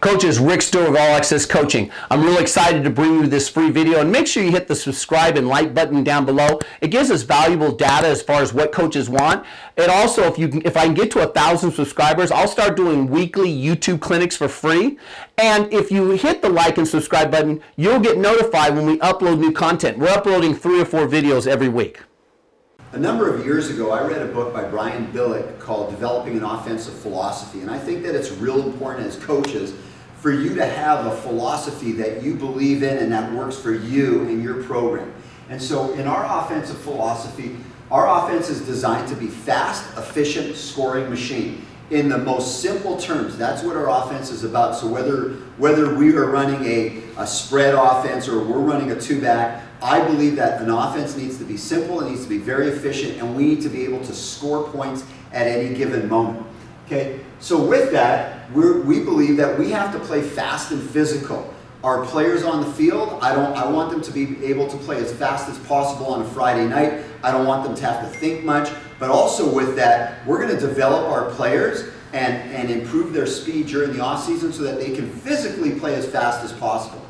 Coaches, Rick Stewart of All Access Coaching. I'm really excited to bring you this free video, and make sure you hit the subscribe and like button down below. It gives us valuable data as far as what coaches want. And also, if I can get to 1,000 subscribers, I'll start doing weekly YouTube clinics for free. And if you hit the like and subscribe button, you'll get notified when we upload new content. We're uploading 3 or 4 videos every week. A number of years ago, I read a book by Brian Billick called Developing an Offensive Philosophy, and I think that it's real important as coaches for you to have a philosophy that you believe in and that works for you and your program. And so in our offensive philosophy, our offense is designed to be fast, efficient, scoring machine. In the most simple terms, that's what our offense is about. So whether we are running a spread offense or we're running a 2-back, I believe that an offense needs to be simple, it needs to be very efficient, and we need to be able to score points at any given moment. Okay, so with that, we believe that we have to play fast and physical. Our players on the field, I want them to be able to play as fast as possible on a Friday night. I don't want them to have to think much. But also with that, we're going to develop our players and improve their speed during the off season so that they can physically play as fast as possible.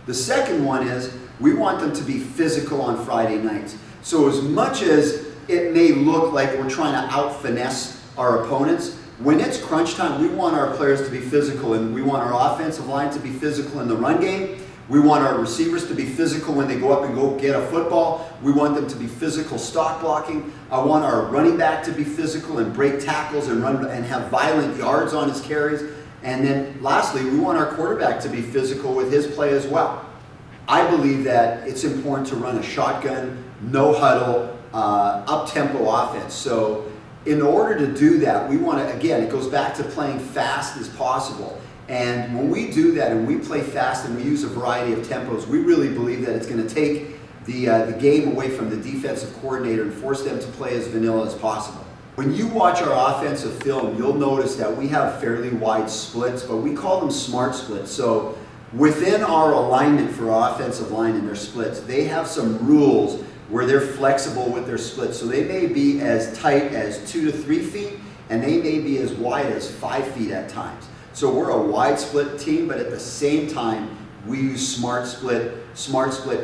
The second one is we want them to be physical on Friday nights. So as much as it may look like we're trying to out-finesse our opponents, when it's crunch time, we want our players to be physical, and we want our offensive line to be physical in the run game. We want our receivers to be physical when they go up and go get a football. We want them to be physical stock blocking. I want our running back to be physical and break tackles and run and have violent yards on his carries. And then lastly, we want our quarterback to be physical with his play as well. I believe that it's important to run a shotgun, no huddle, up-tempo offense. So in order to do that, we want to, again, it goes back to playing fast as possible. And when we do that and we play fast and we use a variety of tempos, we really believe that it's going to take the game away from the defensive coordinator and force them to play as vanilla as possible. When you watch our offensive film, you'll notice that we have fairly wide splits, but we call them smart splits. So within our alignment for our offensive line and their splits, they have some rules where they're flexible with their splits. So they may be as tight as 2 to 3 feet, and they may be as wide as 5 feet at times. So we're a wide split team, but at the same time, we use smart split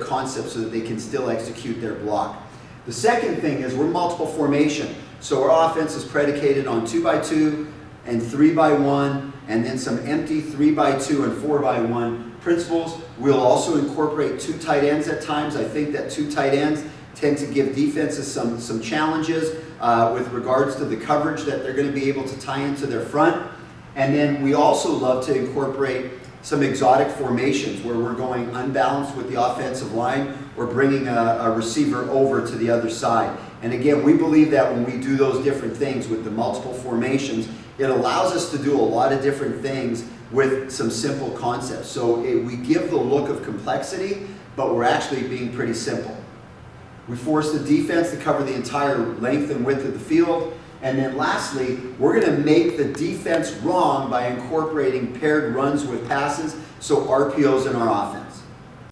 concepts so that they can still execute their block. The second thing is we're multiple formation. So our offense is predicated on 2x2 and 3x1, and then some empty 3x2 and 4x1 principles. We'll also incorporate 2 tight ends at times. I think that 2 tight ends tend to give defenses some challenges with regards to the coverage that they're going to be able to tie into their front. And then we also love to incorporate some exotic formations where we're going unbalanced with the offensive line or bringing a receiver over to the other side. And again, we believe that when we do those different things with the multiple formations, it allows us to do a lot of different things with some simple concepts. So we give the look of complexity, but we're actually being pretty simple. We force the defense to cover the entire length and width of the field. And then lastly, we're going to make the defense wrong by incorporating paired runs with passes, so RPOs in our offense.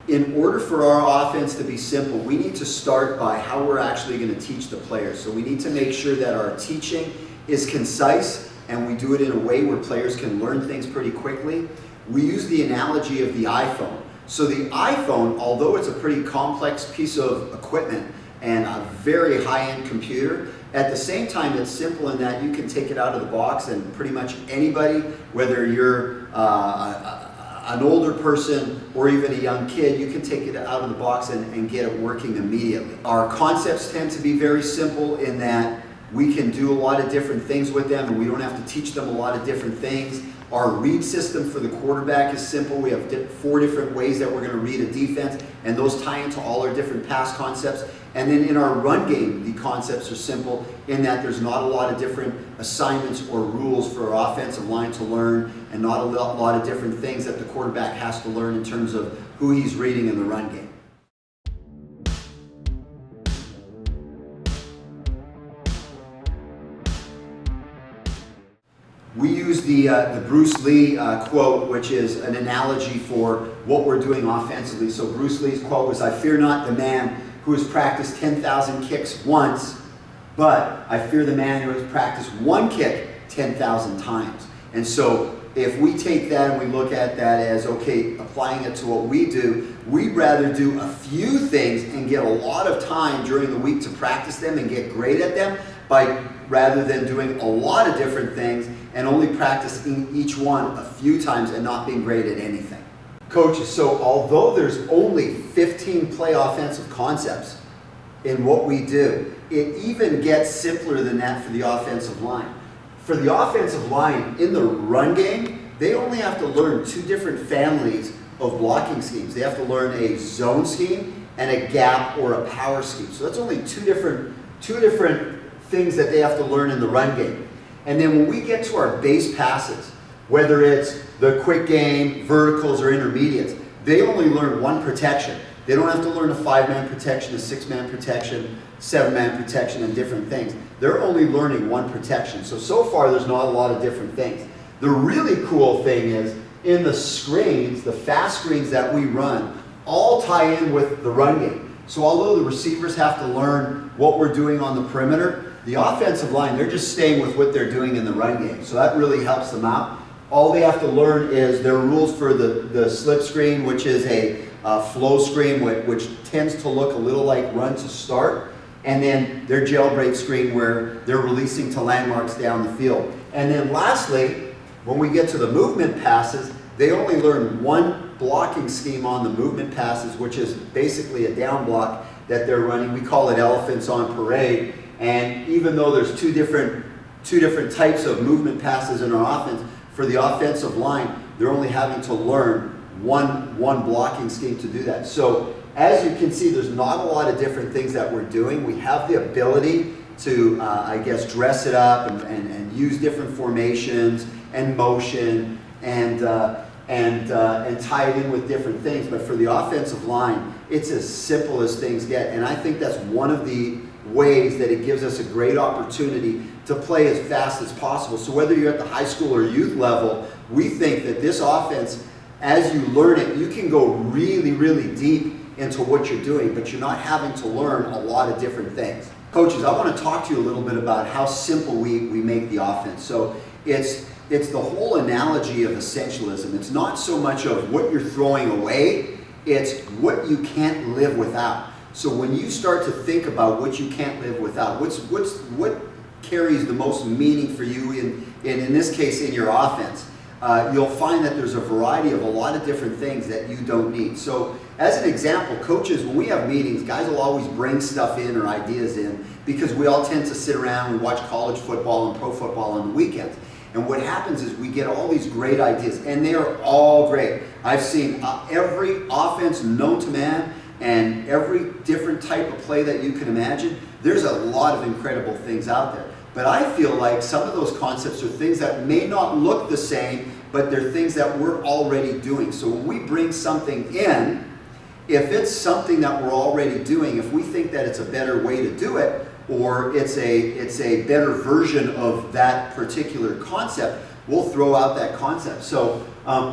In order for our offense to be simple, we need to start by how we're actually going to teach the players. So we need to make sure that our teaching is concise and we do it in a way where players can learn things pretty quickly. We use the analogy of the iPhone. So the iPhone, although it's a pretty complex piece of equipment and a very high-end computer, at the same time it's simple in that you can take it out of the box and pretty much anybody, whether you're an older person or even a young kid, you can take it out of the box and get it working immediately. Our concepts tend to be very simple in that we can do a lot of different things with them and we don't have to teach them a lot of different things. Our read system for the quarterback is simple. We have 4 different ways that we're going to read a defense, and those tie into all our different pass concepts. And then in our run game, the concepts are simple in that there's not a lot of different assignments or rules for our offensive line to learn, and not a lot of different things that the quarterback has to learn in terms of who he's reading in the run game. We use the Bruce Lee quote, which is an analogy for what we're doing offensively. So Bruce Lee's quote was, "I fear not the man who has practiced 10,000 kicks once, but I fear the man who has practiced one kick 10,000 times." And so if we take that and we look at that as, okay, applying it to what we do, we'd rather do a few things and get a lot of time during the week to practice them and get great at them, rather than doing a lot of different things and only practicing each one a few times and not being great at anything. Coaches, so although there's only 15 play offensive concepts in what we do, it even gets simpler than that for the offensive line. For the offensive line, in the run game, they only have to learn 2 different families of blocking schemes. They have to learn a zone scheme and a gap or a power scheme. So that's only two different things that they have to learn in the run game. And then when we get to our base passes, whether it's the quick game, verticals, or intermediates, they only learn 1 protection. They don't have to learn a 5-man protection, a 6-man protection, 7-man protection, and different things. They're only learning 1 protection. So far there's not a lot of different things. The really cool thing is, in the screens, the fast screens that we run, all tie in with the run game. So although the receivers have to learn what we're doing on the perimeter, the offensive line, they're just staying with what they're doing in the run game. So that really helps them out. All they have to learn is their rules for the slip screen, which is a flow screen, which tends to look a little like run to start, and then their jailbreak screen where they're releasing to landmarks down the field. And then lastly, when we get to the movement passes, they only learn 1 blocking scheme on the movement passes, which is basically a down block that they're running. We call it elephants on parade. And even though there's two different types of movement passes in our offense, for the offensive line, they're only having to learn one blocking scheme to do that. So as you can see, there's not a lot of different things that we're doing. We have the ability to, I guess, dress it up and use different formations and motion and tie it in with different things. But for the offensive line, it's as simple as things get. And I think that's one of the ways that it gives us a great opportunity to play as fast as possible. So whether you're at the high school or youth level, we think that this offense, as you learn it, you can go really, really deep into what you're doing, but you're not having to learn a lot of different things. Coaches, I want to talk to you a little bit about how simple we make the offense. So it's the whole analogy of essentialism. It's not so much of what you're throwing away, it's what you can't live without. So when you start to think about what you can't live without, what carries the most meaning for you in this case in your offense, you'll find that there's a variety of a lot of different things that you don't need. So as an example, coaches, when we have meetings, guys will always bring stuff in or ideas in because we all tend to sit around and watch college football and pro football on the weekends. And what happens is we get all these great ideas, and they are all great. I've seen every offense known to man and every different type of play that you can imagine. There's a lot of incredible things out there. But I feel like some of those concepts are things that may not look the same, but they're things that we're already doing. So when we bring something in, if it's something that we're already doing, if we think that it's a better way to do it, or it's a better version of that particular concept, we'll throw out that concept. So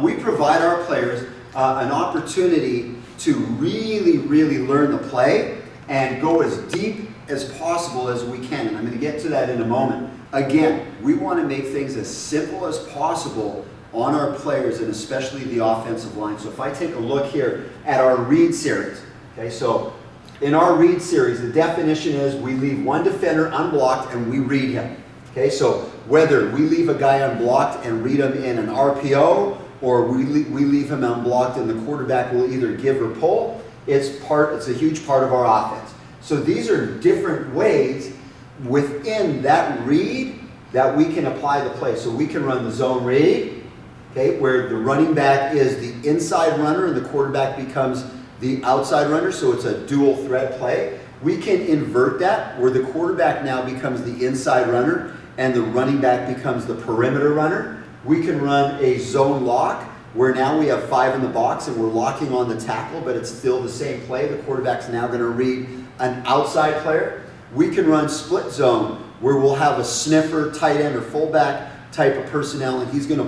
we provide our players an opportunity to really, really learn the play and go as deep as possible as we can. And I'm going to get to that in a moment. Again, we want to make things as simple as possible on our players and especially the offensive line. So if I take a look here at our read series, okay, so in our read series, the definition is we leave one defender unblocked and we read him. Okay, so whether we leave a guy unblocked and read him in an RPO, or we leave him unblocked and the quarterback will either give or pull, it's a huge part of our offense. So these are different ways within that read that we can apply the play. So we can run the zone read, okay, where the running back is the inside runner and the quarterback becomes the outside runner, so it's a dual threat play. We can invert that, where the quarterback now becomes the inside runner and the running back becomes the perimeter runner. We can run a zone lock, where now we have 5 in the box and we're locking on the tackle, but it's still the same play. The quarterback's now going to read an outside player. We can run split zone, where we'll have a sniffer, tight end, or fullback type of personnel, and he's going to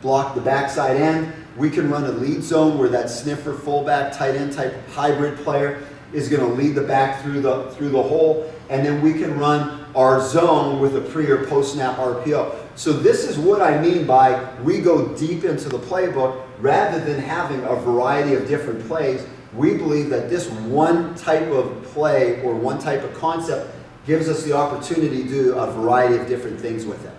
block the backside end. We can run a lead zone, where that sniffer, fullback, tight end type hybrid player is going to lead the back through the hole. And then we can run our zone with a pre or post snap RPO. So this is what I mean by we go deep into the playbook rather than having a variety of different plays. We believe that this one type of play or one type of concept gives us the opportunity to do a variety of different things with it.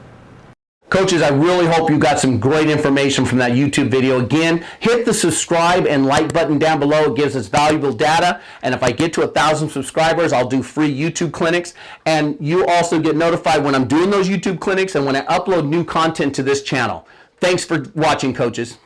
Coaches, I really hope you got some great information from that YouTube video. Again, hit the subscribe and like button down below. It gives us valuable data. And if I get to 1,000 subscribers, I'll do free YouTube clinics. And you also get notified when I'm doing those YouTube clinics and when I upload new content to this channel. Thanks for watching, coaches.